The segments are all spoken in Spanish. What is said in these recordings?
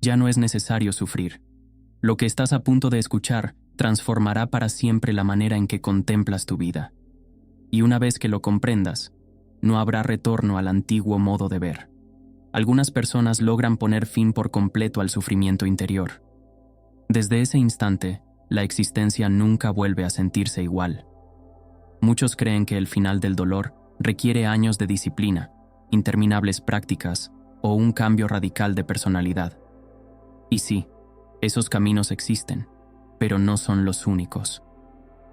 Ya no es necesario sufrir. Lo que estás a punto de escuchar transformará para siempre la manera en que contemplas tu vida. Y una vez que lo comprendas, no habrá retorno al antiguo modo de ver. Algunas personas logran poner fin por completo al sufrimiento interior. Desde ese instante, la existencia nunca vuelve a sentirse igual. Muchos creen que el final del dolor requiere años de disciplina, interminables prácticas o un cambio radical de personalidad. Y sí, esos caminos existen, pero no son los únicos.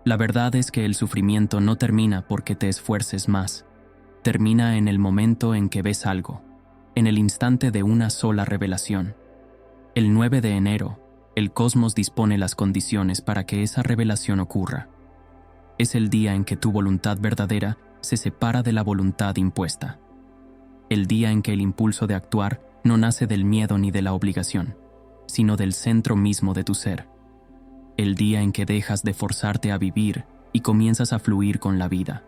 La verdad es que el sufrimiento no termina porque te esfuerces más. Termina en el momento en que ves algo, en el instante de una sola revelación. El 9 de enero, el cosmos dispone las condiciones para que esa revelación ocurra. Es el día en que tu voluntad verdadera se separa de la voluntad impuesta. El día en que el impulso de actuar no nace del miedo ni de la obligación, sino del centro mismo de tu ser. El día en que dejas de forzarte a vivir y comienzas a fluir con la vida.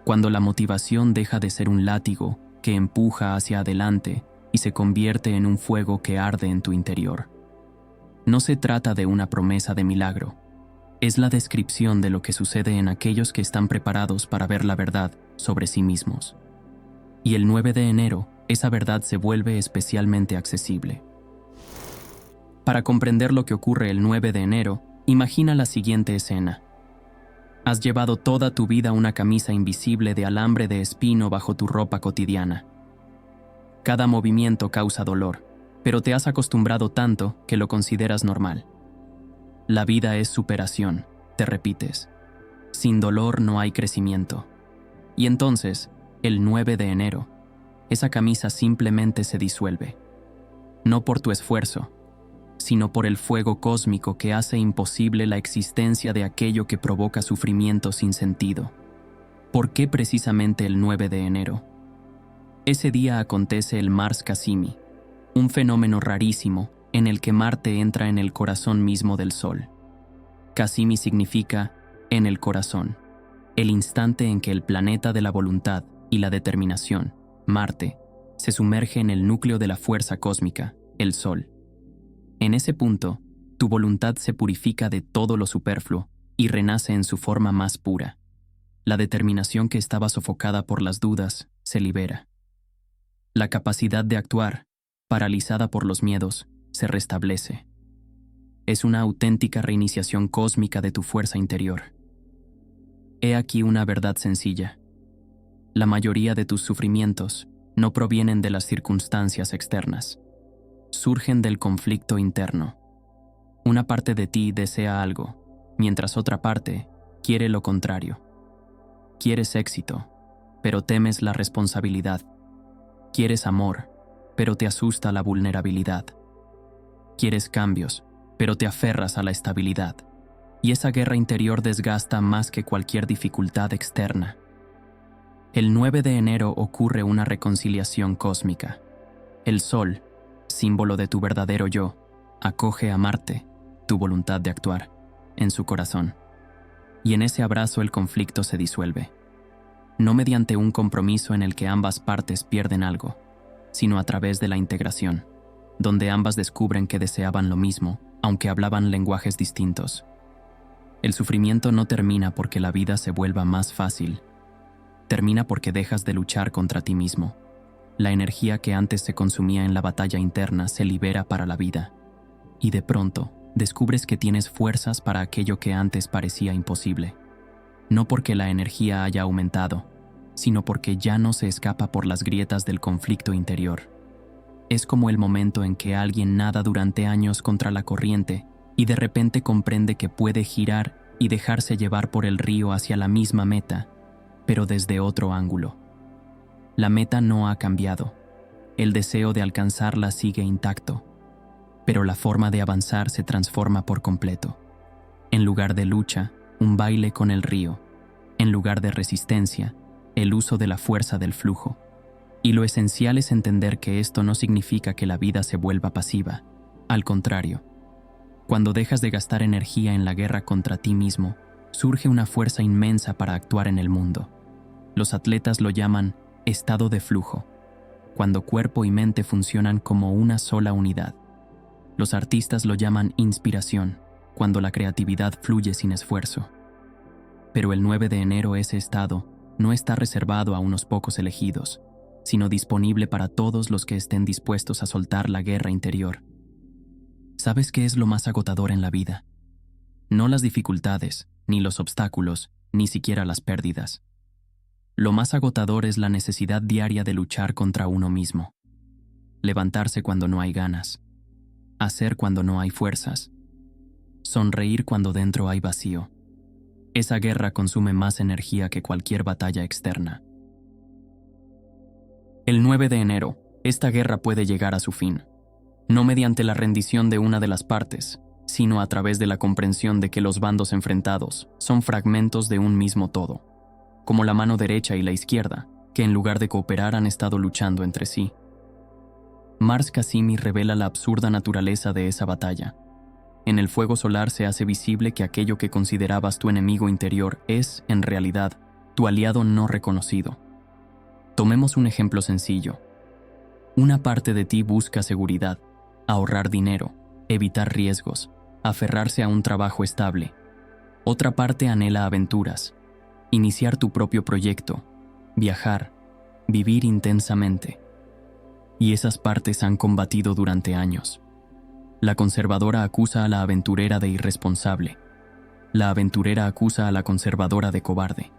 Cuando la motivación deja de ser un látigo que empuja hacia adelante y se convierte en un fuego que arde en tu interior. No se trata de una promesa de milagro. Es la descripción de lo que sucede en aquellos que están preparados para ver la verdad sobre sí mismos. Y el 9 de enero, esa verdad se vuelve especialmente accesible. Para comprender lo que ocurre el 9 de enero, imagina la siguiente escena. Has llevado toda tu vida una camisa invisible de alambre de espino bajo tu ropa cotidiana. Cada movimiento causa dolor, pero te has acostumbrado tanto que lo consideras normal. La vida es superación, te repites. Sin dolor no hay crecimiento. Y entonces, el 9 de enero, esa camisa simplemente se disuelve. No por tu esfuerzo, sino por el fuego cósmico que hace imposible la existencia de aquello que provoca sufrimiento sin sentido. ¿Por qué precisamente el 9 de enero? Ese día acontece el Mars Cassimi, un fenómeno rarísimo en el que Marte entra en el corazón mismo del Sol. Cassimi significa en el corazón, el instante en que el planeta de la voluntad y la determinación, Marte, se sumerge en el núcleo de la fuerza cósmica, el Sol. En ese punto, tu voluntad se purifica de todo lo superfluo y renace en su forma más pura. La determinación que estaba sofocada por las dudas se libera. La capacidad de actuar, paralizada por los miedos, se restablece. Es una auténtica reiniciación cósmica de tu fuerza interior. He aquí una verdad sencilla. La mayoría de tus sufrimientos no provienen de las circunstancias externas. Surgen del conflicto interno. Una parte de ti desea algo, mientras otra parte quiere lo contrario. Quieres éxito, pero temes la responsabilidad. Quieres amor, pero te asusta la vulnerabilidad. Quieres cambios, pero te aferras a la estabilidad. Y esa guerra interior desgasta más que cualquier dificultad externa. El 9 de enero ocurre una reconciliación cósmica. El Sol, símbolo de tu verdadero yo, acoge a Marte, tu voluntad de actuar, en su corazón. Y en ese abrazo el conflicto se disuelve. No mediante un compromiso en el que ambas partes pierden algo, sino a través de la integración, donde ambas descubren que deseaban lo mismo, aunque hablaban lenguajes distintos. El sufrimiento no termina porque la vida se vuelva más fácil. Termina porque dejas de luchar contra ti mismo. La energía que antes se consumía en la batalla interna se libera para la vida. Y de pronto, descubres que tienes fuerzas para aquello que antes parecía imposible. No porque la energía haya aumentado, sino porque ya no se escapa por las grietas del conflicto interior. Es como el momento en que alguien nada durante años contra la corriente y de repente comprende que puede girar y dejarse llevar por el río hacia la misma meta, pero desde otro ángulo. La meta no ha cambiado. El deseo de alcanzarla sigue intacto, pero la forma de avanzar se transforma por completo. En lugar de lucha, un baile con el río. En lugar de resistencia, el uso de la fuerza del flujo. Y lo esencial es entender que esto no significa que la vida se vuelva pasiva. Al contrario, cuando dejas de gastar energía en la guerra contra ti mismo, surge una fuerza inmensa para actuar en el mundo. Los atletas lo llaman estado de flujo, cuando cuerpo y mente funcionan como una sola unidad. Los artistas lo llaman inspiración, cuando la creatividad fluye sin esfuerzo. Pero el 9 de enero ese estado no está reservado a unos pocos elegidos, sino disponible para todos los que estén dispuestos a soltar la guerra interior. ¿Sabes qué es lo más agotador en la vida? No las dificultades, ni los obstáculos, ni siquiera las pérdidas. Lo más agotador es la necesidad diaria de luchar contra uno mismo. Levantarse cuando no hay ganas. Hacer cuando no hay fuerzas. Sonreír cuando dentro hay vacío. Esa guerra consume más energía que cualquier batalla externa. El 9 de enero, esta guerra puede llegar a su fin. No mediante la rendición de una de las partes, sino a través de la comprensión de que los bandos enfrentados son fragmentos de un mismo todo, como la mano derecha y la izquierda, que en lugar de cooperar han estado luchando entre sí. Mars Cassimi revela la absurda naturaleza de esa batalla. En el fuego solar se hace visible que aquello que considerabas tu enemigo interior es, en realidad, tu aliado no reconocido. Tomemos un ejemplo sencillo. Una parte de ti busca seguridad, ahorrar dinero, evitar riesgos, aferrarse a un trabajo estable. Otra parte anhela aventuras, iniciar tu propio proyecto, viajar, vivir intensamente. Y esas partes han combatido durante años. La conservadora acusa a la aventurera de irresponsable. La aventurera acusa a la conservadora de cobarde.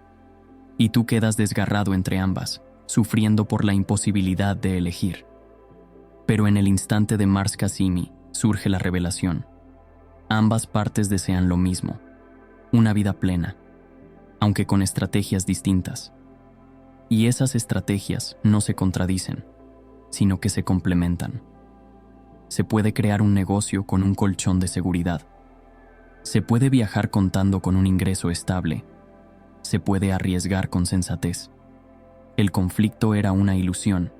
Y tú quedas desgarrado entre ambas, sufriendo por la imposibilidad de elegir. Pero en el instante de Mars Cassimi surge la revelación. Ambas partes desean lo mismo, una vida plena, aunque con estrategias distintas. Y esas estrategias no se contradicen, sino que se complementan. Se puede crear un negocio con un colchón de seguridad. Se puede viajar contando con un ingreso estable. Se puede arriesgar con sensatez. El conflicto era una ilusión,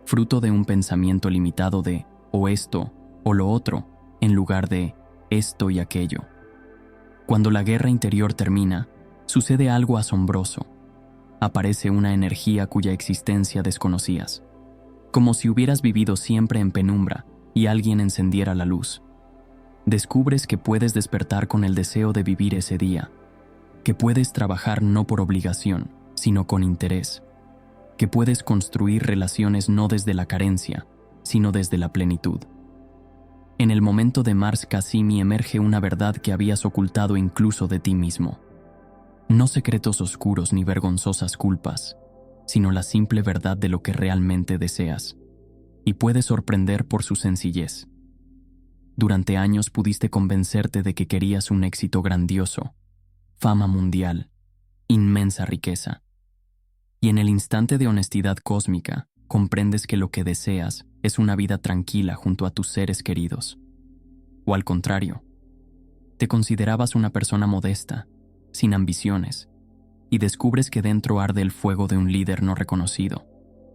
fruto de un pensamiento limitado de o esto o lo otro, en lugar de esto y aquello. Cuando la guerra interior termina, sucede algo asombroso. Aparece una energía cuya existencia desconocías, como si hubieras vivido siempre en penumbra y alguien encendiera la luz. Descubres que puedes despertar con el deseo de vivir ese día, que puedes trabajar no por obligación, sino con interés, que puedes construir relaciones no desde la carencia, sino desde la plenitud. En el momento de Mars Cassimi emerge una verdad que habías ocultado incluso de ti mismo. No secretos oscuros ni vergonzosas culpas, sino la simple verdad de lo que realmente deseas. Y puede sorprender por su sencillez. Durante años pudiste convencerte de que querías un éxito grandioso, fama mundial, inmensa riqueza. Y en el instante de honestidad cósmica, comprendes que lo que deseas es una vida tranquila junto a tus seres queridos. O al contrario, te considerabas una persona modesta, sin ambiciones, y descubres que dentro arde el fuego de un líder no reconocido,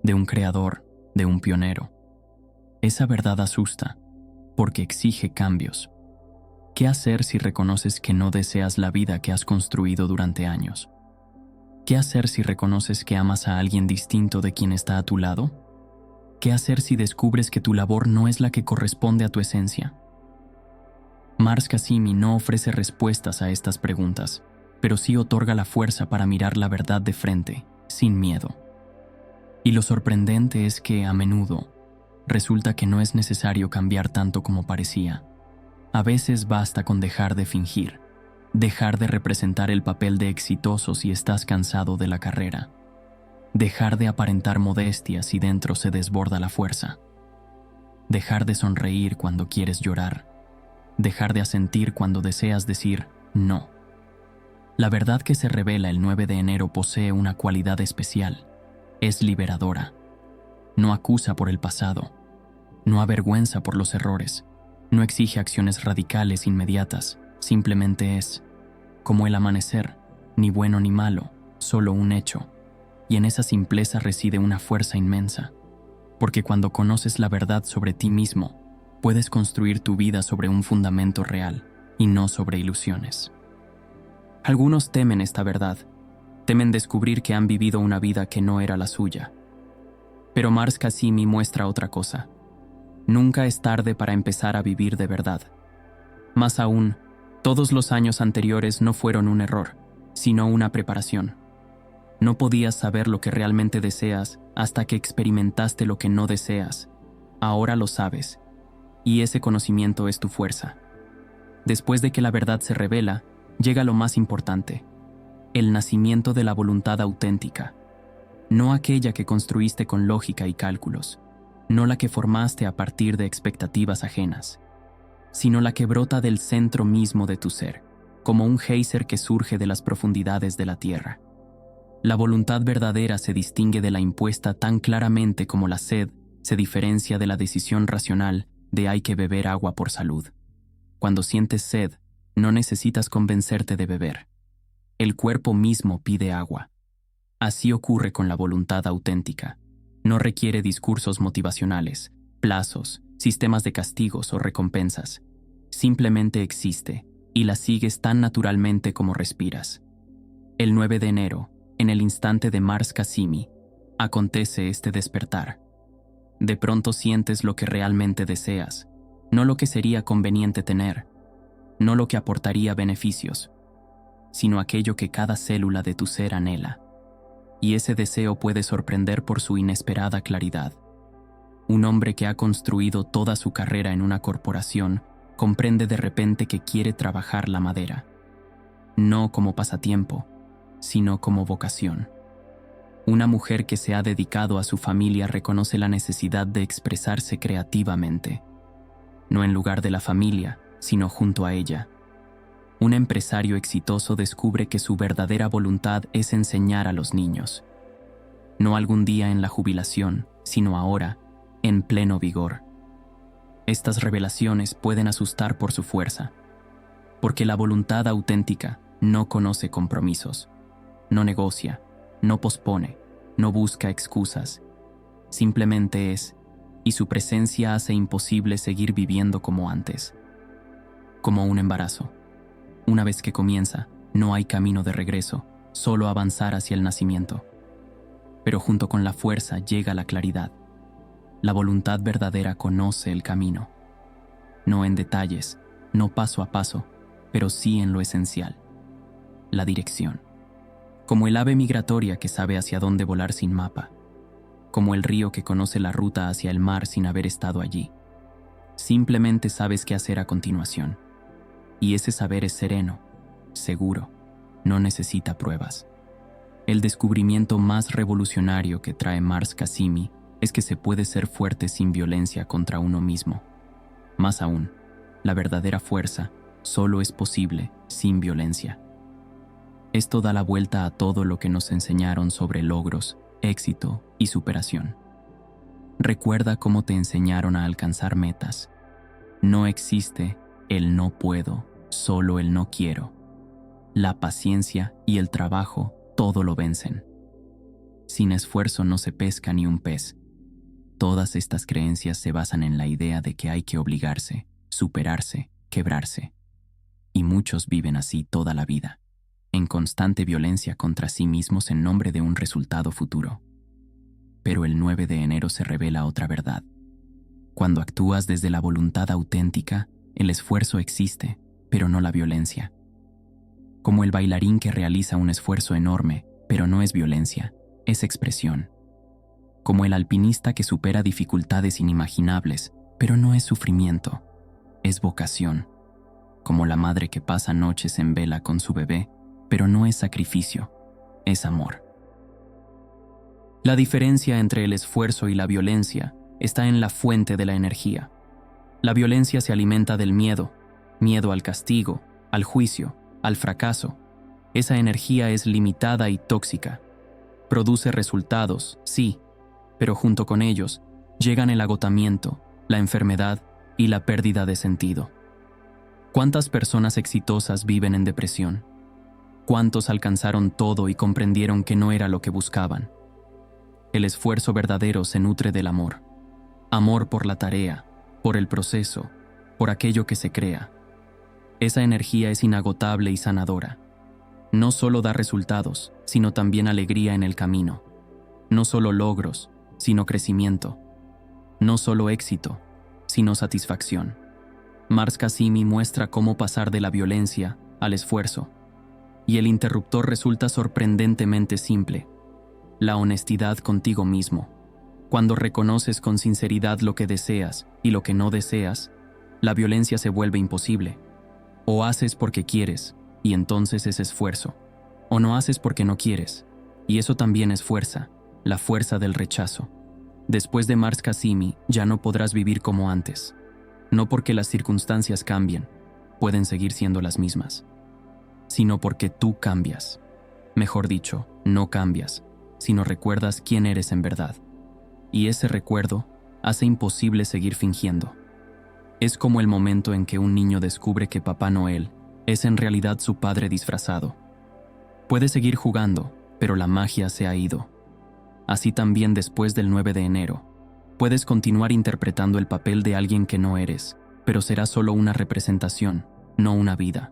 de un creador, de un pionero. Esa verdad asusta, porque exige cambios. ¿Qué hacer si reconoces que no deseas la vida que has construido durante años? ¿Qué hacer si reconoces que amas a alguien distinto de quien está a tu lado? ¿Qué hacer si descubres que tu labor no es la que corresponde a tu esencia? Mars Cassimi no ofrece respuestas a estas preguntas, pero sí otorga la fuerza para mirar la verdad de frente, sin miedo. Y lo sorprendente es que, a menudo, resulta que no es necesario cambiar tanto como parecía. A veces basta con dejar de fingir, dejar de representar el papel de exitoso si estás cansado de la carrera, dejar de aparentar modestia si dentro se desborda la fuerza, dejar de sonreír cuando quieres llorar, dejar de asentir cuando deseas decir no. La verdad que se revela el 9 de enero posee una cualidad especial. Es liberadora. No acusa por el pasado. No avergüenza por los errores. No exige acciones radicales inmediatas. Simplemente es, como el amanecer, ni bueno ni malo, solo un hecho. Y en esa simpleza reside una fuerza inmensa. Porque cuando conoces la verdad sobre ti mismo, puedes construir tu vida sobre un fundamento real y no sobre ilusiones. Algunos temen esta verdad. Temen descubrir que han vivido una vida que no era la suya. Pero Mars Cassimi muestra otra cosa. Nunca es tarde para empezar a vivir de verdad. Más aún, todos los años anteriores no fueron un error, sino una preparación. No podías saber lo que realmente deseas hasta que experimentaste lo que no deseas. Ahora lo sabes, y ese conocimiento es tu fuerza. Después de que la verdad se revela, llega lo más importante: el nacimiento de la voluntad auténtica. No aquella que construiste con lógica y cálculos, no la que formaste a partir de expectativas ajenas, sino la que brota del centro mismo de tu ser, como un geyser que surge de las profundidades de la tierra. La voluntad verdadera se distingue de la impuesta tan claramente como la sed se diferencia de la decisión racional de hay que beber agua por salud. Cuando sientes sed, no necesitas convencerte de beber. El cuerpo mismo pide agua. Así ocurre con la voluntad auténtica. No requiere discursos motivacionales, plazos, sistemas de castigos o recompensas. Simplemente existe, y la sigues tan naturalmente como respiras. El 9 de enero, en el instante de Mars Cassimi, acontece este despertar. De pronto sientes lo que realmente deseas, no lo que sería conveniente tener, no lo que aportaría beneficios, sino aquello que cada célula de tu ser anhela. Y ese deseo puede sorprender por su inesperada claridad. Un hombre que ha construido toda su carrera en una corporación comprende de repente que quiere trabajar la madera, no como pasatiempo, sino como vocación. Una mujer que se ha dedicado a su familia reconoce la necesidad de expresarse creativamente, no en lugar de la familia, sino junto a ella. Un empresario exitoso descubre que su verdadera voluntad es enseñar a los niños. No algún día en la jubilación, sino ahora, en pleno vigor. Estas revelaciones pueden asustar por su fuerza, porque la voluntad auténtica no conoce compromisos, no negocia, no pospone, no busca excusas. Simplemente es, y su presencia hace imposible seguir viviendo como antes. Como un embarazo. Una vez que comienza, no hay camino de regreso, solo avanzar hacia el nacimiento. Pero junto con la fuerza llega la claridad. La voluntad verdadera conoce el camino. No en detalles, no paso a paso, pero sí en lo esencial. La dirección. Como el ave migratoria que sabe hacia dónde volar sin mapa. Como el río que conoce la ruta hacia el mar sin haber estado allí. Simplemente sabes qué hacer a continuación. Y ese saber es sereno, seguro, no necesita pruebas. El descubrimiento más revolucionario que trae Mars Cassimi es que se puede ser fuerte sin violencia contra uno mismo. Más aún, la verdadera fuerza solo es posible sin violencia. Esto da la vuelta a todo lo que nos enseñaron sobre logros, éxito y superación. Recuerda cómo te enseñaron a alcanzar metas. No existe el no puedo, solo el no quiero. La paciencia y el trabajo todo lo vencen. Sin esfuerzo no se pesca ni un pez. Todas estas creencias se basan en la idea de que hay que obligarse, superarse, quebrarse. Y muchos viven así toda la vida, en constante violencia contra sí mismos en nombre de un resultado futuro. Pero el 9 de enero se revela otra verdad. Cuando actúas desde la voluntad auténtica, el esfuerzo existe, pero no la violencia. Como el bailarín que realiza un esfuerzo enorme, pero no es violencia, es expresión. Como el alpinista que supera dificultades inimaginables, pero no es sufrimiento, es vocación. Como la madre que pasa noches en vela con su bebé, pero no es sacrificio, es amor. La diferencia entre el esfuerzo y la violencia está en la fuente de la energía. La violencia se alimenta del miedo, miedo al castigo, al juicio, al fracaso. Esa energía es limitada y tóxica. Produce resultados, sí, pero junto con ellos llegan el agotamiento, la enfermedad y la pérdida de sentido. ¿Cuántas personas exitosas viven en depresión? ¿Cuántos alcanzaron todo y comprendieron que no era lo que buscaban? El esfuerzo verdadero se nutre del amor. Amor por la tarea, por el proceso, por aquello que se crea. Esa energía es inagotable y sanadora. No solo da resultados, sino también alegría en el camino. No solo logros, sino crecimiento. No solo éxito, sino satisfacción. Mars Casimi muestra cómo pasar de la violencia al esfuerzo, y el interruptor resulta sorprendentemente simple: la honestidad contigo mismo. Cuando reconoces con sinceridad lo que deseas y lo que no deseas, la violencia se vuelve imposible. O haces porque quieres, y entonces es esfuerzo. O no haces porque no quieres, y eso también es fuerza, la fuerza del rechazo. Después de Mars Casimi, ya no podrás vivir como antes. No porque las circunstancias cambien, pueden seguir siendo las mismas, sino porque tú cambias. Mejor dicho, no cambias, sino recuerdas quién eres en verdad. Y ese recuerdo hace imposible seguir fingiendo. Es como el momento en que un niño descubre que Papá Noel es en realidad su padre disfrazado. Puede seguir jugando, pero la magia se ha ido. Así también después del 9 de enero, puedes continuar interpretando el papel de alguien que no eres, pero será solo una representación, no una vida.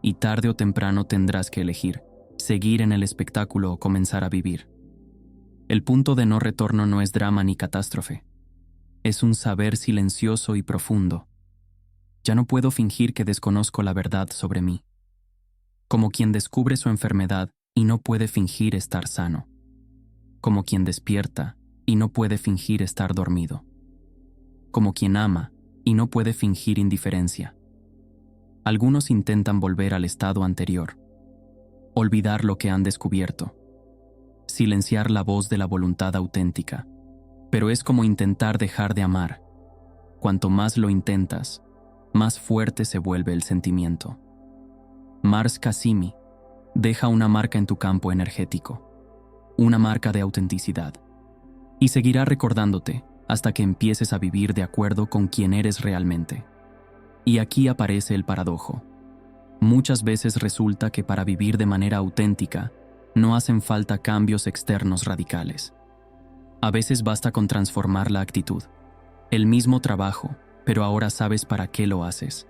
Y tarde o temprano tendrás que elegir, seguir en el espectáculo o comenzar a vivir. El punto de no retorno no es drama ni catástrofe. Es un saber silencioso y profundo. Ya no puedo fingir que desconozco la verdad sobre mí. Como quien descubre su enfermedad y no puede fingir estar sano. Como quien despierta y no puede fingir estar dormido. Como quien ama y no puede fingir indiferencia. Algunos intentan volver al estado anterior, olvidar lo que han descubierto, silenciar la voz de la voluntad auténtica, pero es como intentar dejar de amar. Cuanto más lo intentas, más fuerte se vuelve el sentimiento. Mars Casimi deja una marca en tu campo energético, una marca de autenticidad, y seguirá recordándote hasta que empieces a vivir de acuerdo con quién eres realmente. Y aquí aparece el paradojo. Muchas veces resulta que para vivir de manera auténtica no hacen falta cambios externos radicales. A veces basta con transformar la actitud. El mismo trabajo, pero ahora sabes para qué lo haces.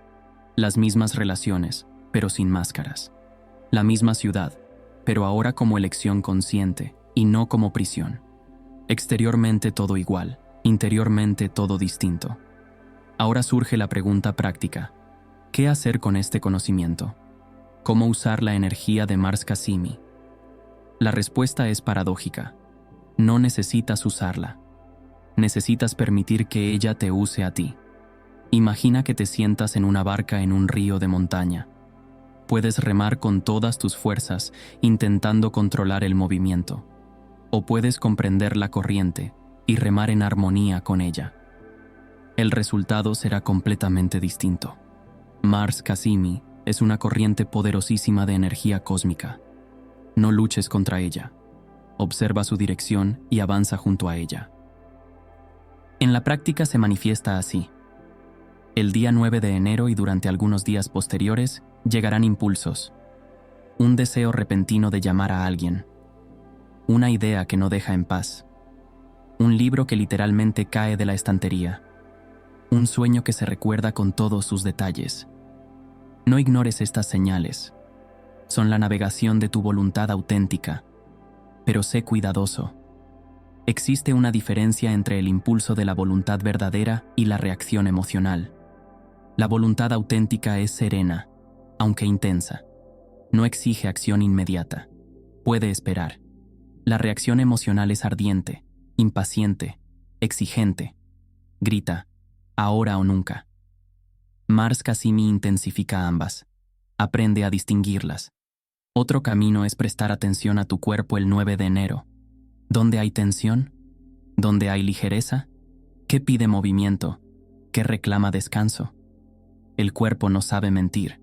Las mismas relaciones, pero sin máscaras. La misma ciudad, pero ahora como elección consciente y no como prisión. Exteriormente todo igual, interiormente todo distinto. Ahora surge la pregunta práctica: ¿qué hacer con este conocimiento? ¿Cómo usar la energía de Mars Casimi? La respuesta es paradójica. No necesitas usarla. Necesitas permitir que ella te use a ti. Imagina que te sientas en una barca en un río de montaña. Puedes remar con todas tus fuerzas, intentando controlar el movimiento. O puedes comprender la corriente y remar en armonía con ella. El resultado será completamente distinto. Mars Casimi es una corriente poderosísima de energía cósmica. No luches contra ella. Observa su dirección y avanza junto a ella. En la práctica se manifiesta así. El día 9 de enero y durante algunos días posteriores llegarán impulsos. Un deseo repentino de llamar a alguien. Una idea que no deja en paz. Un libro que literalmente cae de la estantería. Un sueño que se recuerda con todos sus detalles. No ignores estas señales. Son la navegación de tu voluntad auténtica. Pero sé cuidadoso. Existe una diferencia entre el impulso de la voluntad verdadera y la reacción emocional. La voluntad auténtica es serena, aunque intensa. No exige acción inmediata. Puede esperar. La reacción emocional es ardiente, impaciente, exigente. Grita, ahora o nunca. Mars Casimi intensifica ambas. Aprende a distinguirlas. Otro camino es prestar atención a tu cuerpo el 9 de enero. ¿Dónde hay tensión? ¿Dónde hay ligereza? ¿Qué pide movimiento? ¿Qué reclama descanso? El cuerpo no sabe mentir.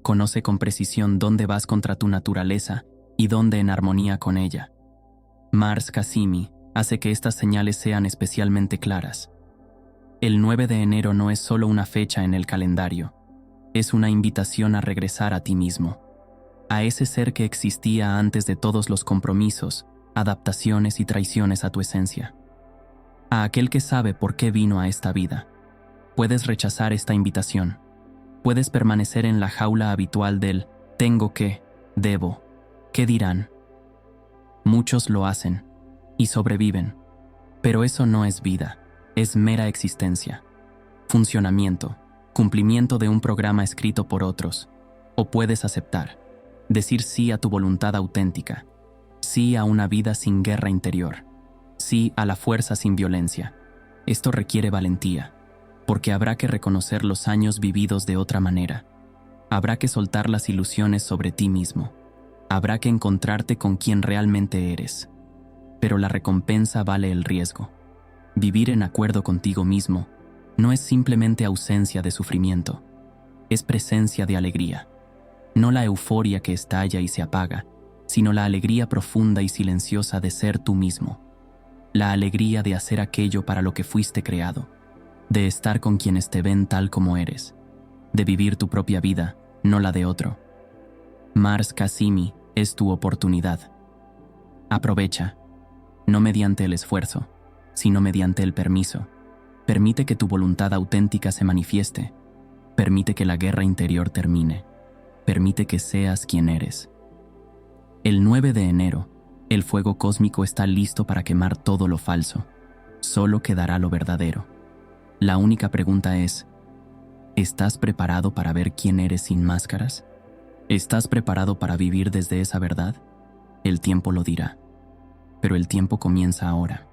Conoce con precisión dónde vas contra tu naturaleza y dónde en armonía con ella. Mars Casimi hace que estas señales sean especialmente claras. El 9 de enero no es solo una fecha en el calendario. Es una invitación a regresar a ti mismo. A ese ser que existía antes de todos los compromisos, adaptaciones y traiciones a tu esencia. A aquel que sabe por qué vino a esta vida. Puedes rechazar esta invitación. Puedes permanecer en la jaula habitual del tengo que, debo, ¿qué dirán? Muchos lo hacen y sobreviven, pero eso no es vida, es mera existencia. Funcionamiento, cumplimiento de un programa escrito por otros. O puedes aceptar, decir sí a tu voluntad auténtica, sí a una vida sin guerra interior, sí a la fuerza sin violencia. Esto requiere valentía, porque habrá que reconocer los años vividos de otra manera. Habrá que soltar las ilusiones sobre ti mismo. Habrá que encontrarte con quien realmente eres. Pero la recompensa vale el riesgo. Vivir en acuerdo contigo mismo no es simplemente ausencia de sufrimiento, es presencia de alegría. No la euforia que estalla y se apaga, sino la alegría profunda y silenciosa de ser tú mismo. La alegría de hacer aquello para lo que fuiste creado, de estar con quienes te ven tal como eres, de vivir tu propia vida, no la de otro. Mars Casimi es tu oportunidad. Aprovecha, no mediante el esfuerzo, sino mediante el permiso. Permite que tu voluntad auténtica se manifieste. Permite que la guerra interior termine. Permite que seas quien eres. El 9 de enero, el fuego cósmico está listo para quemar todo lo falso. Solo quedará lo verdadero. La única pregunta es, ¿estás preparado para ver quién eres sin máscaras? ¿Estás preparado para vivir desde esa verdad? El tiempo lo dirá. Pero el tiempo comienza ahora.